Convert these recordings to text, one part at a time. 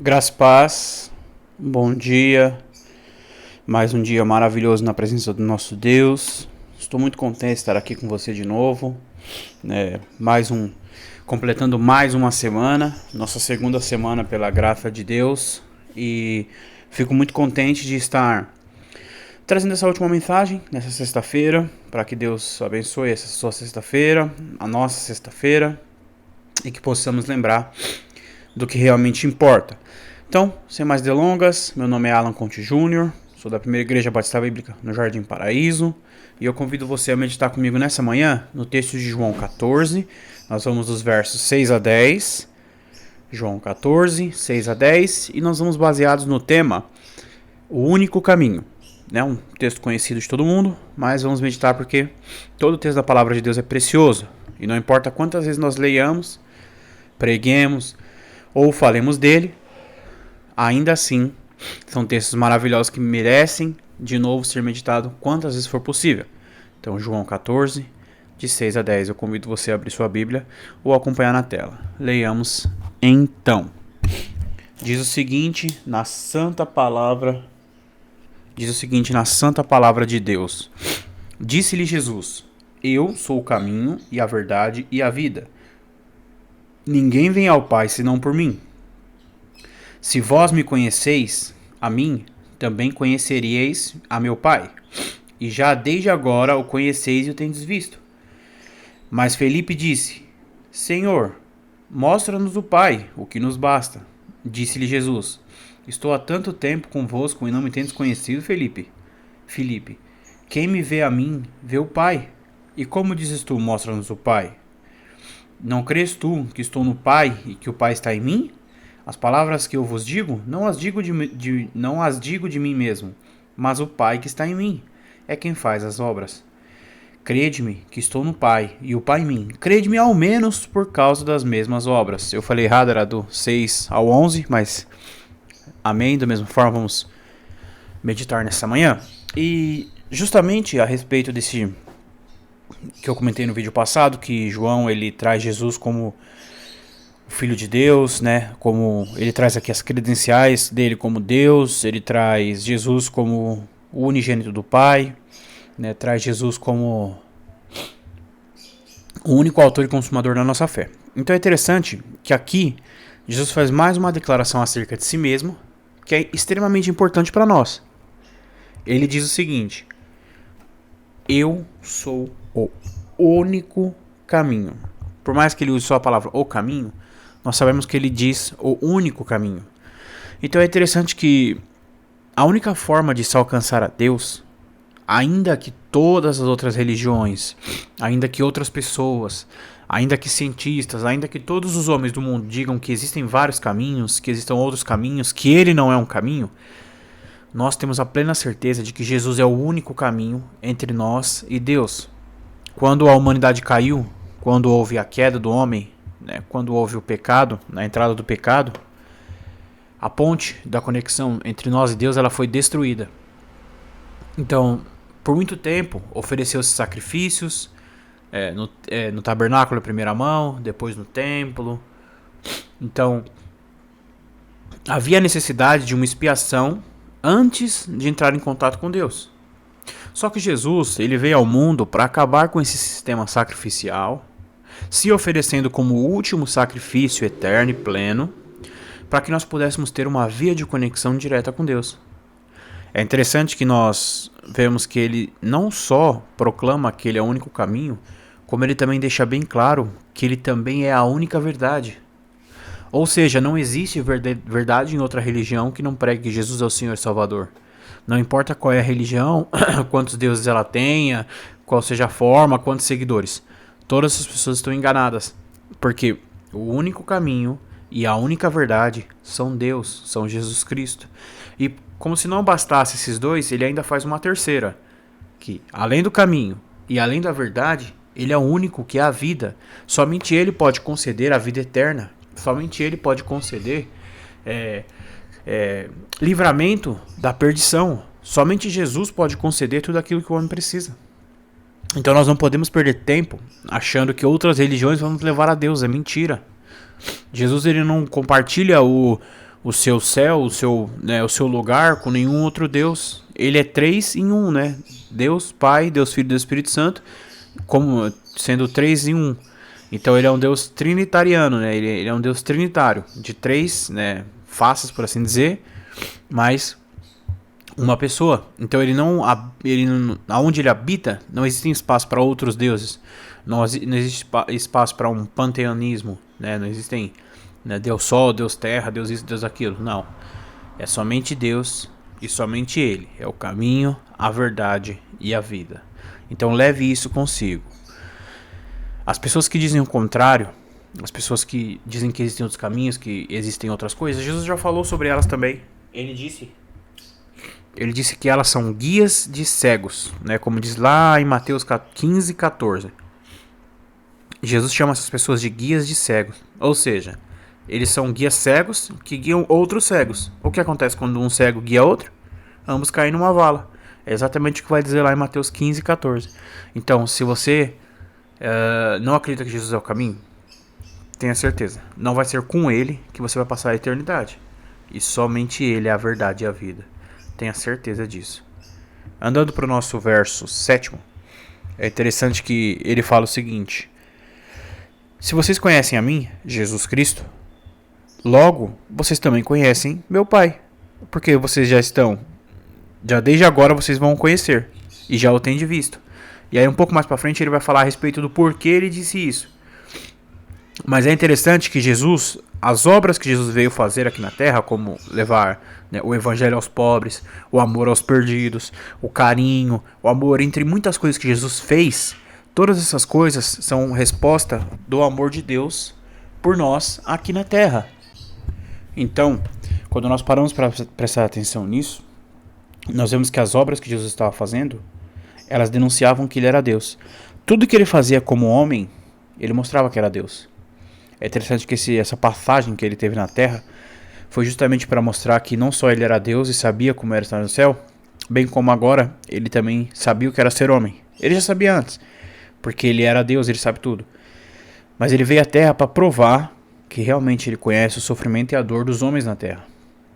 Graça e paz, bom dia, mais um dia maravilhoso na presença do nosso Deus. Estou muito contente de estar aqui com você de novo, completando mais uma semana, nossa segunda semana pela graça de Deus, e fico muito contente de estar trazendo essa última mensagem nessa sexta-feira, para que Deus abençoe essa sua sexta-feira, a nossa sexta-feira, e que possamos lembrar do que realmente importa. Então, sem mais delongas, meu nome é Alan Conte Júnior, sou da Primeira Igreja Batista Bíblica no Jardim Paraíso, e eu convido você a meditar comigo nessa manhã no texto de João 14. Nós vamos dos versos 6 a 10, João 14, 6 a 10, e nós vamos baseados no tema O Único Caminho. Um texto conhecido de todo mundo, mas vamos meditar porque todo o texto da Palavra de Deus é precioso, e não importa quantas vezes nós leiamos, preguemos ou falemos dele, ainda assim são textos maravilhosos que merecem de novo ser meditado quantas vezes for possível. Então, João 14, de 6 a 10, eu convido você a abrir sua Bíblia ou acompanhar na tela. Leiamos então. Diz o seguinte na santa palavra de Deus. Disse-lhe Jesus: Eu sou o caminho e a verdade e a vida. Ninguém vem ao Pai senão por mim. Se vós me conheceis, a mim, também conheceríeis a meu Pai. E já desde agora o conheceis e o tendes visto. Mas Felipe disse: Senhor, mostra-nos o Pai, o que nos basta. Disse-lhe Jesus: Estou há tanto tempo convosco e não me tendes conhecido, Felipe. Quem me vê a mim, vê o Pai. E como dizes tu, mostra-nos o Pai? Não crês tu que estou no Pai e que o Pai está em mim? As palavras que eu vos digo, não as digo de mim mesmo, mas o Pai que está em mim é quem faz as obras. Crede-me que estou no Pai e o Pai em mim. Crede-me ao menos por causa das mesmas obras. Eu falei errado, era do 6 ao 11, mas amém. Da mesma forma, vamos meditar nessa manhã. E justamente a respeito desse que eu comentei no vídeo passado, que João ele traz Jesus como o Filho de Deus, como ele traz aqui as credenciais dele como Deus, ele traz Jesus como o unigênito do Pai, traz Jesus como o único autor e consumador da nossa fé. Então é interessante que aqui Jesus faz mais uma declaração acerca de si mesmo, que é extremamente importante para nós. Ele diz o seguinte: Eu sou o único caminho. Por mais que ele use só a palavra o caminho, nós sabemos que ele diz o único caminho. Então é interessante que a única forma de se alcançar a Deus, ainda que todas as outras religiões, ainda que outras pessoas, ainda que cientistas, ainda que todos os homens do mundo digam que existem vários caminhos, que existam outros caminhos, que ele não é um caminho, nós temos a plena certeza de que Jesus é o único caminho entre nós e Deus. Quando a humanidade caiu, quando houve a queda do homem, quando houve o pecado, na entrada do pecado, a ponte da conexão entre nós e Deus ela foi destruída. Então, por muito tempo, ofereceu-se sacrifícios no tabernáculo em primeira mão, depois no templo. Então, havia necessidade de uma expiação antes de entrar em contato com Deus. Só que Jesus ele veio ao mundo para acabar com esse sistema sacrificial, se oferecendo como o último sacrifício eterno e pleno, para que nós pudéssemos ter uma via de conexão direta com Deus. É interessante que nós vemos que ele não só proclama que ele é o único caminho, como ele também deixa bem claro que ele também é a única verdade. Ou seja, não existe verdade em outra religião que não pregue que Jesus é o Senhor e Salvador. Não importa qual é a religião, quantos deuses ela tenha, qual seja a forma, quantos seguidores. Todas as pessoas estão enganadas, porque o único caminho e a única verdade são Deus, são Jesus Cristo. E como se não bastasse esses dois, ele ainda faz uma terceira, que além do caminho e além da verdade, ele é o único que é a vida. Somente ele pode conceder a vida eterna, somente ele pode conceder livramento da perdição. Somente Jesus pode conceder tudo aquilo que o homem precisa. Então nós não podemos perder tempo achando que outras religiões vão nos levar a Deus. É mentira. Jesus ele não compartilha o o seu céu, o seu lugar com nenhum outro Deus. Ele é 3 em 1, né? Deus Pai, Deus Filho e Deus Espírito Santo, como sendo 3 em 1. Então ele é um Deus trinitariano, né? Ele é um Deus trinitário, de 3, né, faces, por assim dizer, mas uma pessoa. Então aonde ele habita, não existe espaço para outros deuses. Não existe espaço para um panteonismo, né? Não existem, né, Deus Sol, Deus Terra, Deus isso, Deus aquilo. Não. É somente Deus e somente Ele. É o caminho, a verdade e a vida. Então leve isso consigo. As pessoas que dizem o contrário, as pessoas que dizem que existem outros caminhos, que existem outras coisas, Jesus já falou sobre elas também. Ele disse que elas são guias de cegos, né? Como diz lá em Mateus 15, 14. Jesus chama essas pessoas de guias de cegos. Ou seja, eles são guias cegos que guiam outros cegos. O que acontece quando um cego guia outro? Ambos caem numa vala. É exatamente o que vai dizer lá em Mateus 15, 14. Então, se você não acredita que Jesus é o caminho, tenha certeza, não vai ser com Ele que você vai passar a eternidade. E somente Ele é a verdade e a vida. Tenha certeza disso. Andando para o nosso verso 7, é interessante que ele fala o seguinte: se vocês conhecem a mim, Jesus Cristo, logo vocês também conhecem meu Pai. Porque vocês já desde agora vocês vão o conhecer e já o têm de visto. E aí um pouco mais para frente ele vai falar a respeito do porquê ele disse isso. Mas é interessante que Jesus, as obras que Jesus veio fazer aqui na terra, como levar, né, o evangelho aos pobres, o amor aos perdidos, o carinho, o amor, entre muitas coisas que Jesus fez, todas essas coisas são resposta do amor de Deus por nós aqui na terra. Então, quando nós paramos para prestar atenção nisso, nós vemos que as obras que Jesus estava fazendo, elas denunciavam que ele era Deus. Tudo que ele fazia como homem, ele mostrava que era Deus. É interessante que essa passagem que ele teve na terra foi justamente para mostrar que não só ele era Deus e sabia como era estar no céu, bem como agora ele também sabia o que era ser homem. Ele já sabia antes, porque ele era Deus, ele sabe tudo. Mas ele veio à terra para provar que realmente ele conhece o sofrimento e a dor dos homens na terra.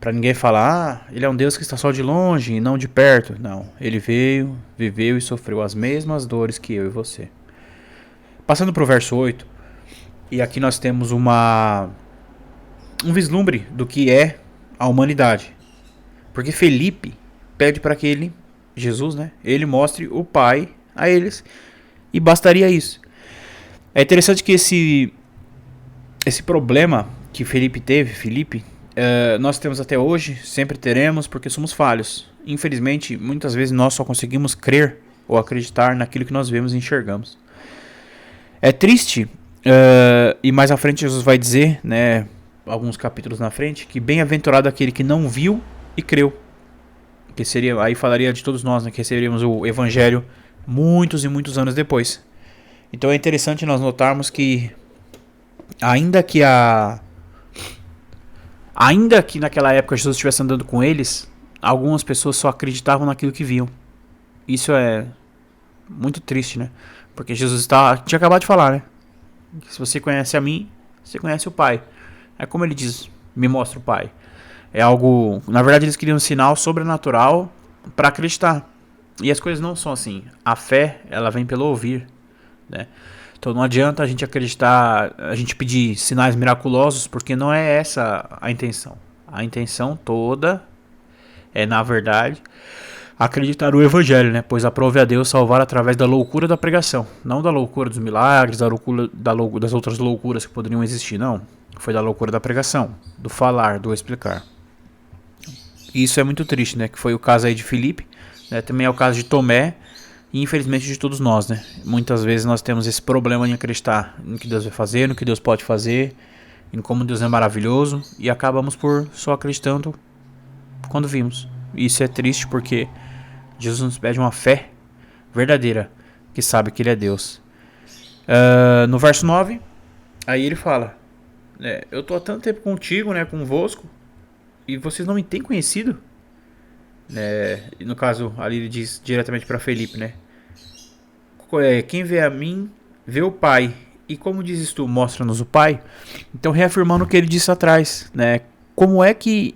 Para ninguém falar, ele é um Deus que está só de longe e não de perto. Não, ele veio, viveu e sofreu as mesmas dores que eu e você. Passando para o verso 8, e aqui nós temos um vislumbre do que é a humanidade. Porque Felipe pede para que Jesus, né, ele mostre o Pai a eles, e bastaria isso. É interessante que esse problema que Felipe teve, nós temos até hoje, sempre teremos, porque somos falhos. Infelizmente, muitas vezes nós só conseguimos crer ou acreditar naquilo que nós vemos e enxergamos. É triste, e mais à frente Jesus vai dizer, né, alguns capítulos na frente, que bem-aventurado aquele que não viu e creu. Que seria, aí falaria de todos nós, né, que receberíamos o evangelho muitos e muitos anos depois. Então é interessante nós notarmos que ainda que naquela época Jesus estivesse andando com eles, algumas pessoas só acreditavam naquilo que viam. Isso é muito triste, né? Porque Jesus tinha acabado de falar, né? Se você conhece a mim, você conhece o Pai. É como ele diz, me mostra o Pai. É algo, na verdade eles queriam um sinal sobrenatural para acreditar. E as coisas não são assim. A fé, ela vem pelo ouvir, né? Então não adianta a gente acreditar, a gente pedir sinais miraculosos, porque não é essa a intenção. A intenção toda é, na verdade, acreditar no Evangelho, né? Pois aprove a Deus salvar através da loucura da pregação. Não da loucura dos milagres, das outras loucuras que poderiam existir, não. Foi da loucura da pregação, do falar, do explicar. E isso é muito triste, né? Que foi o caso aí de Filipe, né? Também é o caso de Tomé, e infelizmente de todos nós, né? Muitas vezes nós temos esse problema em acreditar no que Deus vai fazer, no que Deus pode fazer, em como Deus é maravilhoso, e acabamos por só acreditando quando vimos. E isso é triste porque Jesus nos pede uma fé verdadeira, que sabe que Ele é Deus. No verso 9, aí ele fala, eu estou há tanto tempo contigo, né, convosco, e vocês não me têm conhecido? E no caso, ali ele diz diretamente para Felipe, né? Quem vê a mim, vê o Pai. E como dizes tu, mostra-nos o Pai. Então, reafirmando o que ele disse atrás, né? como é que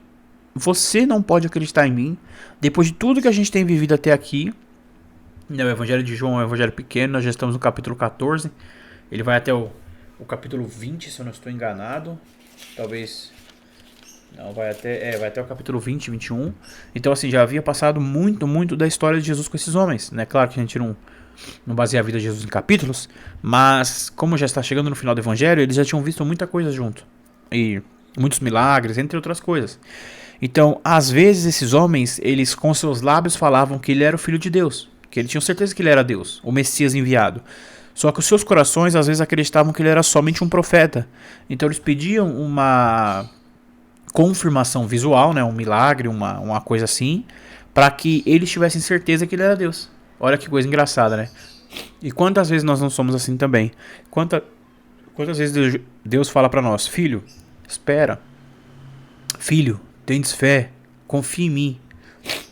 você não pode acreditar em mim, depois de tudo que a gente tem vivido até aqui? O Evangelho de João é um evangelho pequeno, nós já estamos no capítulo 14, ele vai até o capítulo 20, se eu não estou enganado, talvez, não, vai até o capítulo 20, 21, então assim, já havia passado muito da história de Jesus com esses homens, né? Claro que a gente não baseia a vida de Jesus em capítulos, mas como já está chegando no final do evangelho, eles já tinham visto muita coisa junto, e muitos milagres, entre outras coisas. Então, às vezes esses homens, eles com seus lábios falavam que ele era o Filho de Deus, que eles tinham certeza que ele era Deus, o Messias enviado. Só que os seus corações às vezes acreditavam que ele era somente um profeta. Então eles pediam uma confirmação visual, né, um milagre, uma coisa assim, para que eles tivessem certeza que ele era Deus. Olha que coisa engraçada, né? E quantas vezes nós não somos assim também? Quantas vezes Deus fala para nós: filho, espera, filho, tendes fé, confia em mim.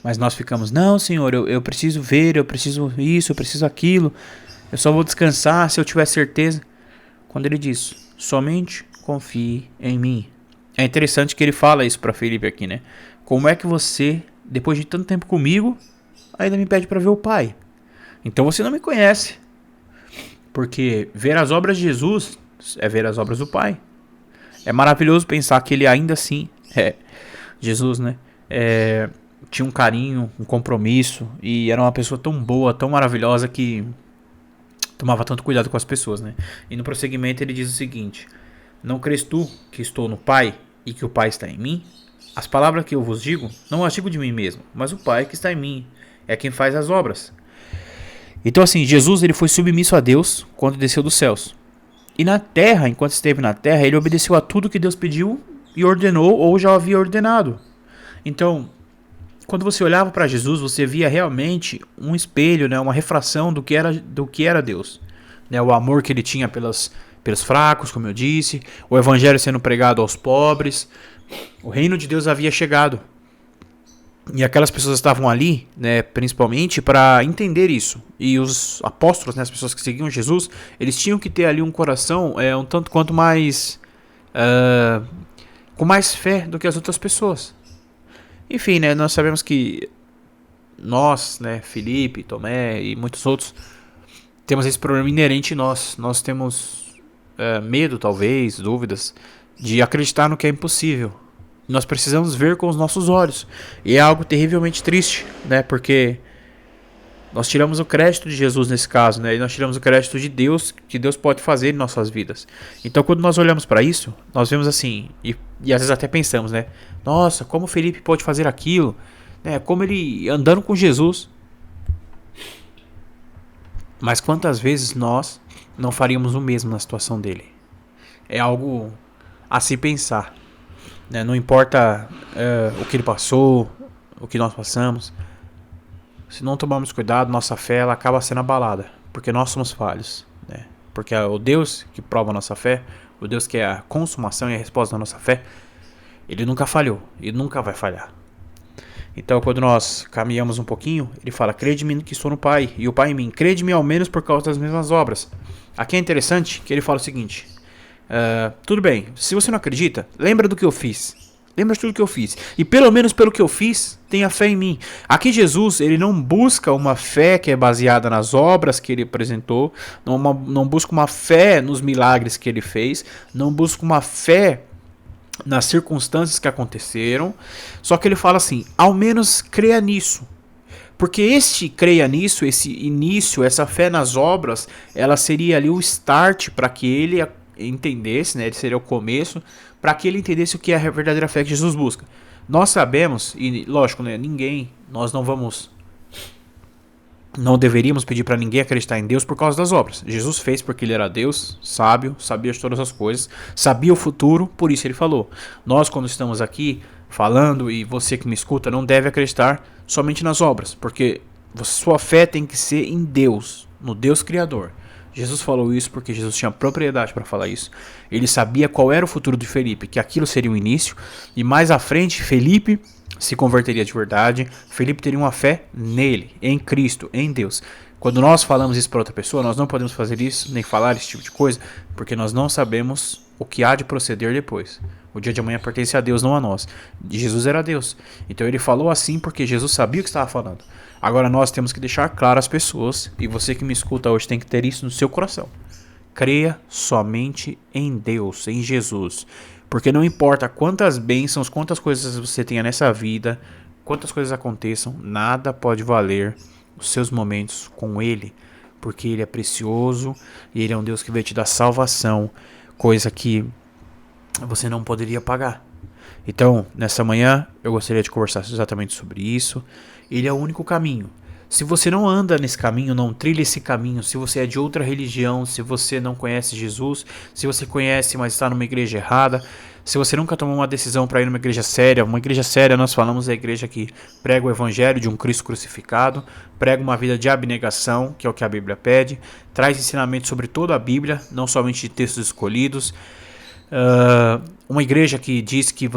Mas nós ficamos: não, Senhor, eu preciso ver, eu preciso isso, eu preciso aquilo, eu só vou descansar se eu tiver certeza. Quando ele diz: somente confie em mim. É interessante que ele fala isso para Felipe aqui, né? Como é que você, depois de tanto tempo comigo, ainda me pede para ver o Pai? Então você não me conhece. Porque ver as obras de Jesus é ver as obras do Pai. É maravilhoso pensar que ele ainda assim, Jesus, né? Tinha um carinho, um compromisso, e era uma pessoa tão boa, tão maravilhosa, que tomava tanto cuidado com as pessoas, né? E no prosseguimento ele diz o seguinte: não crês tu que estou no Pai e que o Pai está em mim? As palavras que eu vos digo, não as digo de mim mesmo, mas o Pai que está em mim é quem faz as obras. Então assim, Jesus ele foi submisso a Deus quando desceu dos céus. E na terra, enquanto esteve na terra, ele obedeceu a tudo que Deus pediu e ordenou ou já havia ordenado. Então, quando você olhava para Jesus, você via realmente um espelho, né, uma refração do que era Deus. Né, o amor que ele tinha pelos fracos, como eu disse, o evangelho sendo pregado aos pobres. O reino de Deus havia chegado. E aquelas pessoas estavam ali, né, principalmente para entender isso. E os apóstolos, né, as pessoas que seguiam Jesus, eles tinham que ter ali um coração um tanto quanto mais com mais fé do que as outras pessoas. Enfim, né, nós sabemos que nós, né, Felipe, Tomé e muitos outros, temos esse problema inerente em nós. Nós temos medo, talvez, dúvidas, de acreditar no que é impossível. Nós precisamos ver com os nossos olhos. E é algo terrivelmente triste, né? Porque nós tiramos o crédito de Jesus nesse caso, né? E nós tiramos o crédito de Deus, que Deus pode fazer em nossas vidas. Então, quando nós olhamos para isso, nós vemos assim, e às vezes até pensamos, né? Nossa, como Felipe pode fazer aquilo? Né? Como ele andando com Jesus. Mas quantas vezes nós não faríamos o mesmo na situação dele? É algo a se pensar. Né? Não importa o que ele passou, o que nós passamos. Se não tomarmos cuidado, nossa fé ela acaba sendo abalada. Porque nós somos falhos. Né? Porque o Deus que prova a nossa fé, o Deus que é a consumação e a resposta da nossa fé, ele nunca falhou e nunca vai falhar. Então, quando nós caminhamos um pouquinho, ele fala: crede em mim que estou no Pai, e o Pai em mim. Crede em mim ao menos por causa das mesmas obras. Aqui é interessante que ele fala o seguinte: tudo bem, se você não acredita, lembra do que eu fiz. Lembra de tudo que eu fiz. E pelo menos pelo que eu fiz, tenha fé em mim. Aqui Jesus, ele não busca uma fé que é baseada nas obras que ele apresentou. Não busca uma fé nos milagres que ele fez. Não busca uma fé nas circunstâncias que aconteceram. Só que ele fala assim: ao menos creia nisso. Porque este creia nisso, esse início, essa fé nas obras, ela seria ali o start para que ele entendesse, né? Ele seria o começo para que ele entendesse o que é a verdadeira fé que Jesus busca. Nós sabemos, e lógico, né, nós não deveríamos pedir para ninguém acreditar em Deus por causa das obras. Jesus fez porque ele era Deus, sábio, sabia de todas as coisas, sabia o futuro, por isso ele falou. Nós, quando estamos aqui falando, e você que me escuta, não deve acreditar somente nas obras, porque sua fé tem que ser em Deus, no Deus Criador. Jesus falou isso porque Jesus tinha propriedade para falar isso. Ele sabia qual era o futuro de Felipe, que aquilo seria o início, e mais à frente Felipe se converteria de verdade. Felipe teria uma fé nele, em Cristo, em Deus. Quando nós falamos isso para outra pessoa, nós não podemos fazer isso, nem falar esse tipo de coisa, porque nós não sabemos o que há de proceder depois. O dia de amanhã pertence a Deus, não a nós. Jesus era Deus. Então ele falou assim porque Jesus sabia o que estava falando. Agora nós temos que deixar claro às pessoas, e você que me escuta hoje tem que ter isso no seu coração. Creia somente em Deus, em Jesus. Porque não importa quantas bênçãos, quantas coisas você tenha nessa vida, quantas coisas aconteçam, nada pode valer os seus momentos com Ele, porque Ele é precioso e Ele é um Deus que vai te dar salvação, coisa que você não poderia pagar. Então, nessa manhã, eu gostaria de conversar exatamente sobre isso. Ele é o único caminho. Se você não anda nesse caminho, não trilha esse caminho, se você é de outra religião, se você não conhece Jesus, se você conhece, mas está numa igreja errada, se você nunca tomou uma decisão para ir numa igreja séria, nós falamos da igreja que prega o evangelho de um Cristo crucificado, prega uma vida de abnegação, que é o que a Bíblia pede, traz ensinamentos sobre toda a Bíblia, não somente de textos escolhidos, uma igreja que diz que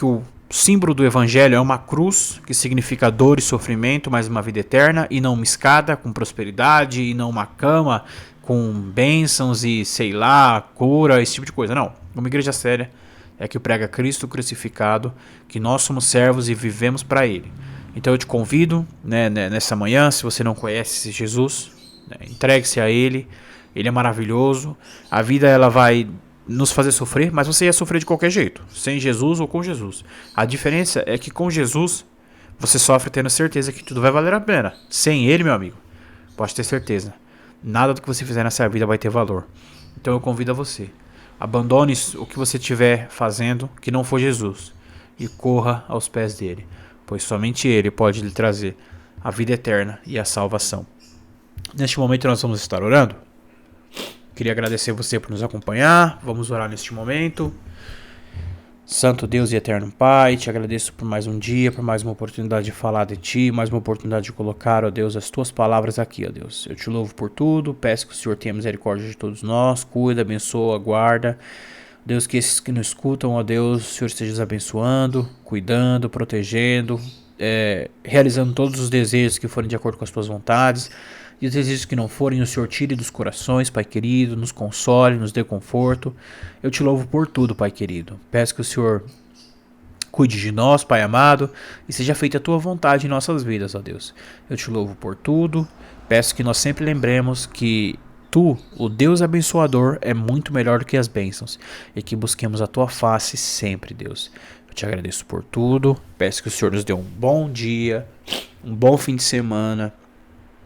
o símbolo do evangelho é uma cruz, que significa dor e sofrimento, mas uma vida eterna, e não uma escada com prosperidade, e não uma cama com bênçãos e, sei lá, cura, esse tipo de coisa. Não, uma igreja séria é que prega Cristo crucificado, que nós somos servos e vivemos para Ele. Então eu te convido, né, nessa manhã, se você não conhece Jesus, né, entregue-se a Ele. Ele é maravilhoso. A vida ela vai nos fazer sofrer, mas você ia sofrer de qualquer jeito, sem Jesus ou com Jesus. A diferença é que com Jesus você sofre tendo certeza que tudo vai valer a pena. Sem Ele, meu amigo, pode ter certeza, nada do que você fizer nessa vida vai ter valor. Então eu convido a você, abandone o que você estiver fazendo que não for Jesus e corra aos pés dele, pois somente Ele pode lhe trazer a vida eterna e a salvação. Neste momento nós vamos estar orando. Queria agradecer você por nos acompanhar. Vamos orar neste momento. Santo Deus e eterno Pai, te agradeço por mais um dia, por mais uma oportunidade de falar de Ti, mais uma oportunidade de colocar, ó Deus, as Tuas palavras aqui, ó Deus. Eu te louvo por tudo, peço que o Senhor tenha misericórdia de todos nós, cuida, abençoa, guarda. Deus, que esses que nos escutam, ó Deus, o Senhor esteja os abençoando, cuidando, protegendo, realizando todos os desejos que forem de acordo com as Tuas vontades. E os desejos que não forem, o Senhor tire dos corações, Pai querido, nos console, nos dê conforto. Eu te louvo por tudo, Pai querido. Peço que o Senhor cuide de nós, Pai amado, e seja feita a Tua vontade em nossas vidas, ó Deus. Eu te louvo por tudo. Peço que nós sempre lembremos que Tu, o Deus abençoador, é muito melhor do que as bênçãos, e que busquemos a Tua face sempre, Deus. Eu te agradeço por tudo. Peço que o Senhor nos dê um bom dia, um bom fim de semana,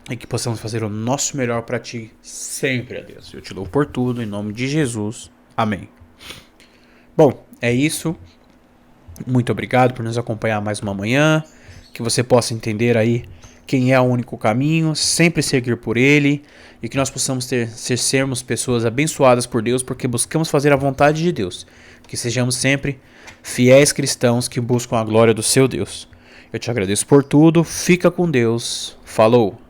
e que possamos fazer o nosso melhor para Ti sempre, ó Deus. Eu te louvo por tudo, em nome de Jesus. Amém. Bom, é isso. Muito obrigado por nos acompanhar mais uma manhã. Que você possa entender aí quem é o único caminho, sempre seguir por Ele, e que nós possamos sermos pessoas abençoadas por Deus, porque buscamos fazer a vontade de Deus. Que sejamos sempre fiéis cristãos que buscam a glória do seu Deus. Eu te agradeço por tudo. Fica com Deus. Falou!